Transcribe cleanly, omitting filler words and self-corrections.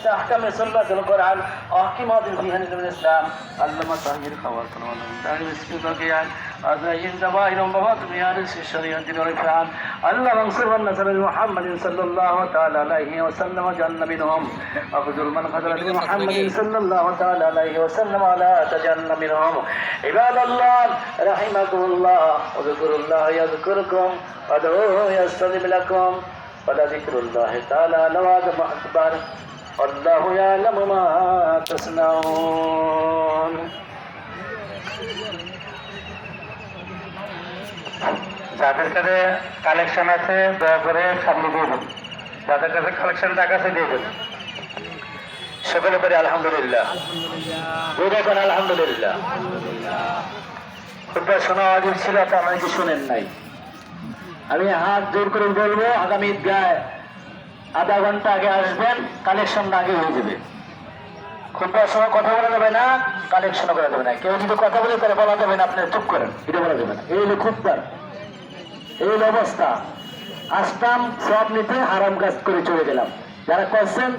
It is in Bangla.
أحكام سنة القرآن وأحكامات الفيهن من الإسلام علم طاهر خواتم والمنتهى مسكين القيان أزين زبائن ومبات ميارس الشريعة والرفعان الله منصر والنصر محمد صلى الله تعالى عليه وسلم وجعلنا منهم أخذ من خذل محمد صلى الله تعالى عليه وسلم ولا تجعلنا منهم عباد الله رحمكم الله واذكروا الله يذكركم وادعوه يستجب لكم ولذكر الله تعالى لوعظم أكبر والله يعلم ما تصنعون যাদের কাছে কালেকশন আছে দয়া করে সামনে দিয়ে দেন, যাদের কাছে কালেকশন টাকা আছে দিয়ে দেন। সকলে করে আলহামদুলিল্লাহ, দেখেন আলহামদুলিল্লাহ। খুব শোনা ওয়াজিব ছিল, তা আপনারা কি শুনেন নাই? আমি হাত জোর করে বলবো, আগামী ঈদগায় আধা ঘন্টা আগে আসবেন, কালেকশন আগে হয়ে যাবে। খুব সময় কথা বলা যাবে না, কালেকশনও করা যাবে না। কেউ যদি কথা বলে তাহলে বলা যাবে না আপনারা চুপ করেন, এটা বলা যাবে না। এই হলো খুববার, এই অবস্থা। আসতাম সব নিতে হারাম কাজ করে চলে গেলাম। যারা করছেন